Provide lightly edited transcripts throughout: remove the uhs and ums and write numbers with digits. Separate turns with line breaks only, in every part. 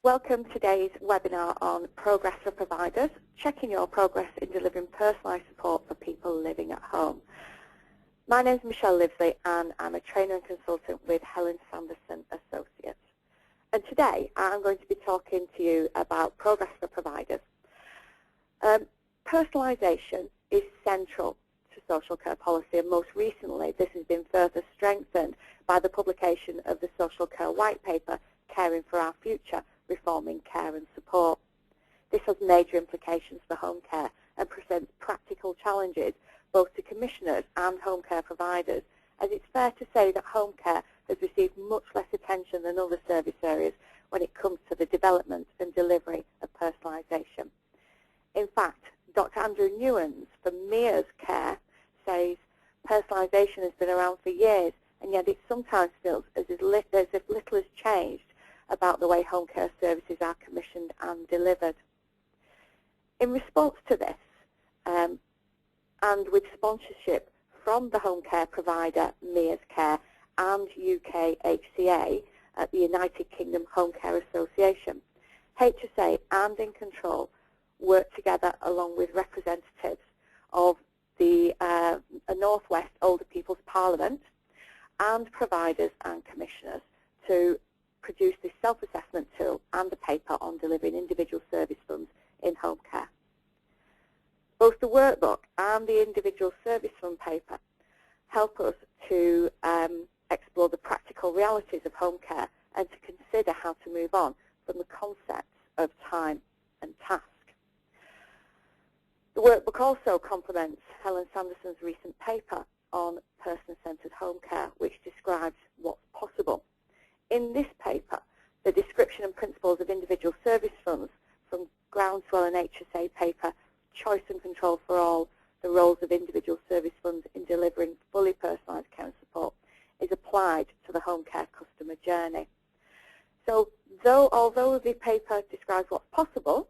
Welcome to today's webinar on Progress for Providers, checking your progress in delivering personalised support for people living at home. My name is Michelle Livesley and I'm a trainer and consultant with Helen Sanderson Associates. And today I'm going to be talking to you about Progress for Providers. Personalisation is central to social care policy, and most recently this has been further strengthened by the publication of the Social Care White Paper, Caring for Our Future, Reforming Care and Support. This has major implications for home care and presents practical challenges both to commissioners and home care providers, as it's fair to say that home care has received much less attention than other service areas when it comes to the development and delivery of personalisation. In fact, Dr. Andrew Newens from Mears Care says personalisation has been around for years, and yet it sometimes feels as if little has changed about the way home care services are commissioned and delivered. In response to this, and with sponsorship from the home care provider Mears Care and UK HCA at the United Kingdom Home Care Association, HSA and In Control work together along with representatives of the North West Older People's Parliament and providers and commissioners to produce this self-assessment tool and a paper on delivering individual service funds in home care. Both the workbook and the individual service fund paper help us to explore the practical realities of home care and to consider how to move on from the concepts of time and task. The workbook also complements Helen Sanderson's recent paper on person-centred home care, which describes what's possible. In this paper, the description and principles of individual service funds from Groundswell and HSA paper, Choice and Control for All, the roles of individual service funds in delivering fully personalised care and support, is applied to the home care customer journey. So although the paper describes what's possible,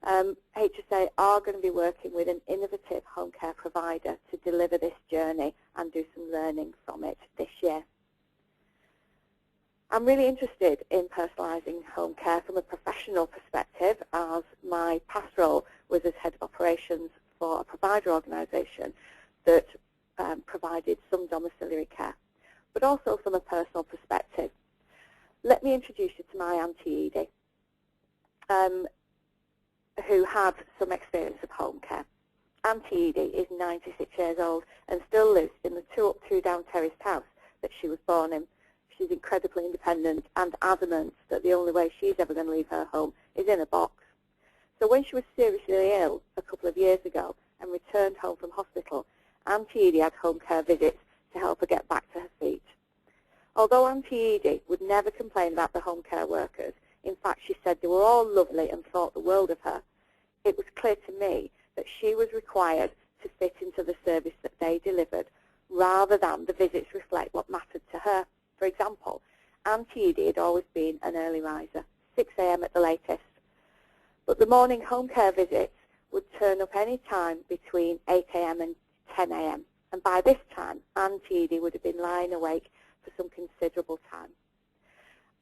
HSA are going to be working with an innovative home care provider to deliver this journey and do some learning from it this year. I'm really interested in personalising home care from a professional perspective, as my past role was as head of operations for a provider organisation that provided some domiciliary care, but also from a personal perspective. Let me introduce you to my Auntie Edie, who had some experience of home care. Auntie Edie is 96 years old and still lives in the 2-up, 2-down terraced house that she was born in. She's incredibly independent and adamant that the only way she's ever going to leave her home is in a box. So when she was seriously ill a couple of years ago and returned home from hospital, Auntie Edie had home care visits to help her get back to her feet. Although Auntie Edie would never complain about the home care workers, in fact she said they were all lovely and thought the world of her, it was clear to me that she was required to fit into the service that they delivered rather than the visits reflect what mattered to her. For example, Auntie Edie had always been an early riser, 6 a.m. at the latest. But the morning home care visits would turn up any time between 8 a.m. and 10 a.m. And by this time, Auntie Edie would have been lying awake for some considerable time.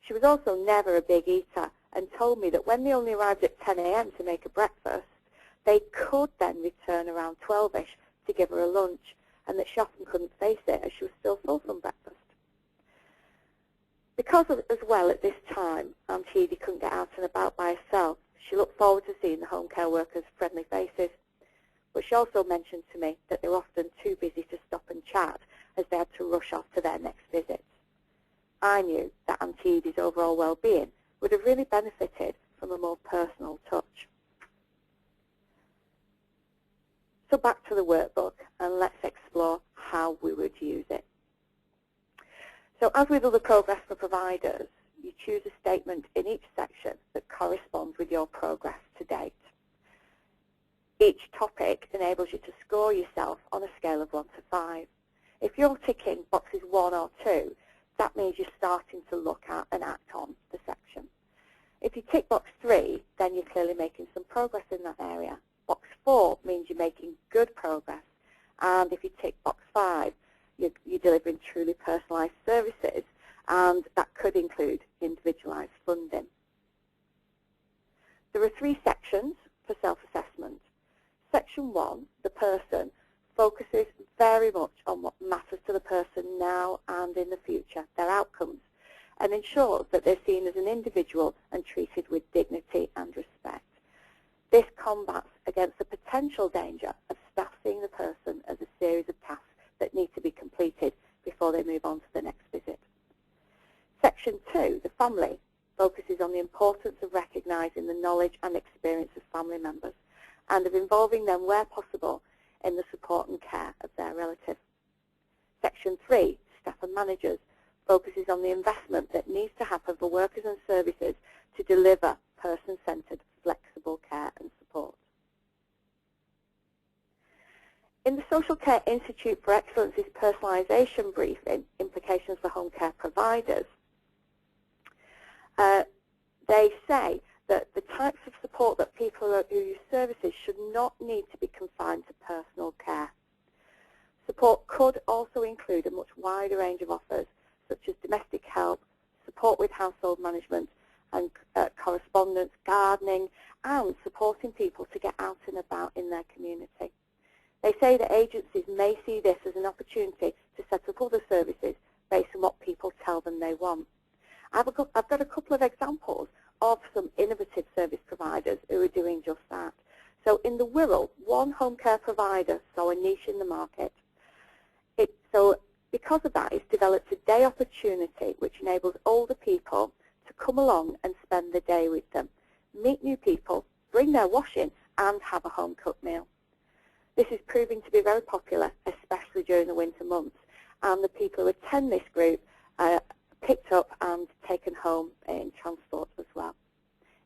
She was also never a big eater and told me that when they only arrived at 10 a.m. to make a breakfast, they could then return around 12ish to give her a lunch, and that she often couldn't face it as she was still full from breakfast. Because as well at this time, Auntie Edie couldn't get out and about by herself, she looked forward to seeing the home care workers' friendly faces. But she also mentioned to me that they were often too busy to stop and chat as they had to rush off to their next visits. I knew that Auntie Edie's overall well-being would have really benefited from a more personal touch. So back to the workbook, and let's explore how we would use it. So as with other Progress for Providers, you choose a statement in each section that corresponds with your progress to date. Each topic enables you to score yourself on a scale of 1 to 5. If you're ticking boxes 1 or 2, that means you're starting to look at and act on the section. If you tick box 3, then you're clearly making some progress in that area. Box 4 means you're making good progress. And if you tick box 5, you're delivering truly personalised services, and that could include individualised funding. person focuses very much on what matters to the person now and in the future, their outcomes, and ensures that they're seen as an individual and treated with dignity and respect. This combats against the potential danger of staff seeing the person as a series of tasks that need to be completed before they move on to the next visit. Section 2, the family, focuses on the importance of recognising the knowledge and experience of family members and of involving them where possible in the support and care of their relatives. Section 3, staff and managers, focuses on the investment that needs to happen for workers and services to deliver person-centred, flexible care and support. In the Social Care Institute for Excellence's personalisation briefing, Implications for Home Care Providers, they say that the types of support that people who use services should not need to be confined to personal care. Support could also include a much wider range of offers, such as domestic help, support with household management and correspondence, gardening, and supporting people to get out and about in their community. They say that agencies may see this as an opportunity to set up other services based on what people tell them they want. I've got a couple of examples of some innovative service providers who are doing just that. So in the Wirral, one home care provider saw a niche in the market. So because of that, it's developed a day opportunity which enables older people to come along and spend the day with them, meet new people, bring their washing, and have a home-cooked meal. This is proving to be very popular, especially during the winter months, and the people who attend this group are picked up and taken home in transport as well.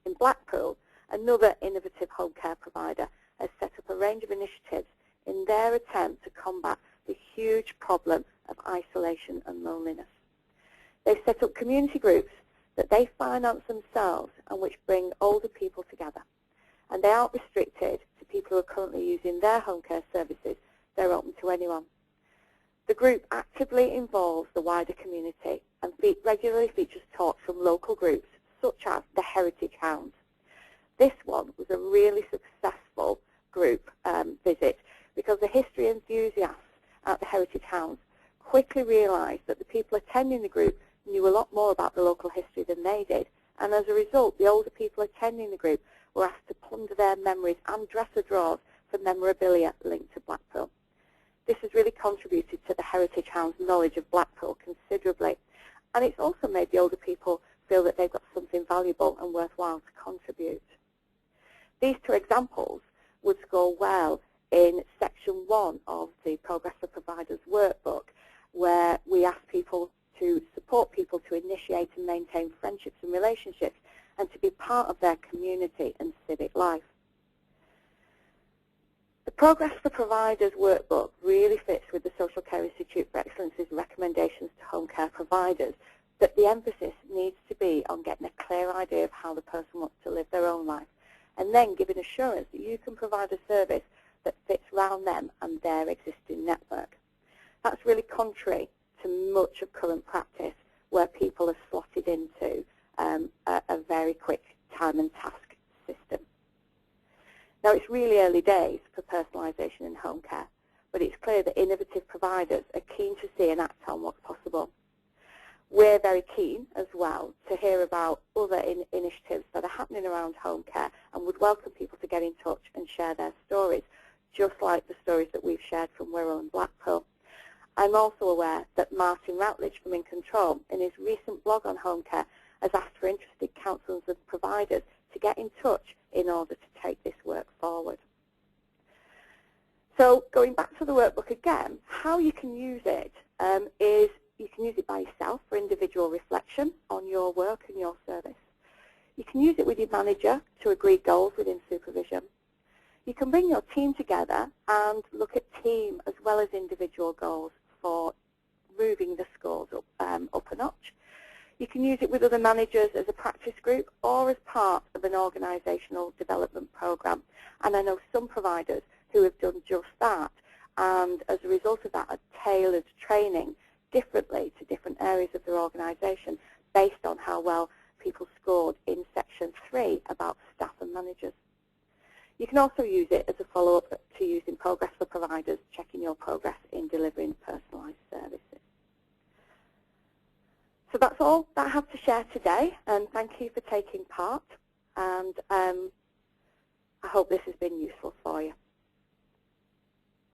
In Blackpool, another innovative home care provider has set up a range of initiatives in their attempt to combat the huge problem of isolation and loneliness. They've set up community groups that they finance themselves and which bring older people together. And they aren't restricted to people who are currently using their home care services. They're open to anyone. The group actively involves the wider community and regularly features talks from local groups such as the Heritage Hounds. This one was a really successful group visit because the history enthusiasts at the Heritage Hounds quickly realised that the people attending the group knew a lot more about the local history than they did, and as a result the older people attending the group were asked to plunder their memories and dresser drawers for memorabilia linked to Blackpool. This has really contributed to the Heritage Hounds' knowledge of Blackpool considerably, and it's also made the older people feel that they've got something valuable and worthwhile to contribute. These two examples would score well in Section 1 of the Progress for Providers workbook, where we ask people to support people to initiate and maintain friendships and relationships and to be part of their community and civic life. The Progress for Providers workbook really fits with the Social Care Institute for Excellence's recommendations to home care providers, but the emphasis needs to be on getting a clear idea of how the person wants to live their own life, and then giving assurance that you can provide a service that fits around them and their existing network. That's really contrary to much of current practice, where people are slotted into a very quick time and task system. Now, it's really early days for personalisation in home care, but it's clear that innovative providers are keen to see and act on what's possible. We're very keen as well to hear about other initiatives that are happening around home care and would welcome people to get in touch and share their stories, just like the stories that we've shared from Wirral and Blackpool. I'm also aware that Martin Routledge from In Control, in his recent blog on home care, has asked for interested counsellors and providers to get in touch in order to take this work forward. So going back to the workbook again, how you can use it is you can use it by yourself for individual reflection on your work and your service. You can use it with your manager to agree goals within supervision. You can bring your team together and look at team as well as individual goals for moving the scores up a notch. You can use it with other managers as a practice group or as part of an organisational development programme. And I know some providers who have done just that, and as a result of that are tailored training differently to different areas of their organisation based on how well people scored in Section 3 about staff and managers. You can also use it as a follow-up to using progress for providers, checking your progress in delivering personalised services. So that's all that I have to share today, and thank you for taking part, and I hope this has been useful for you.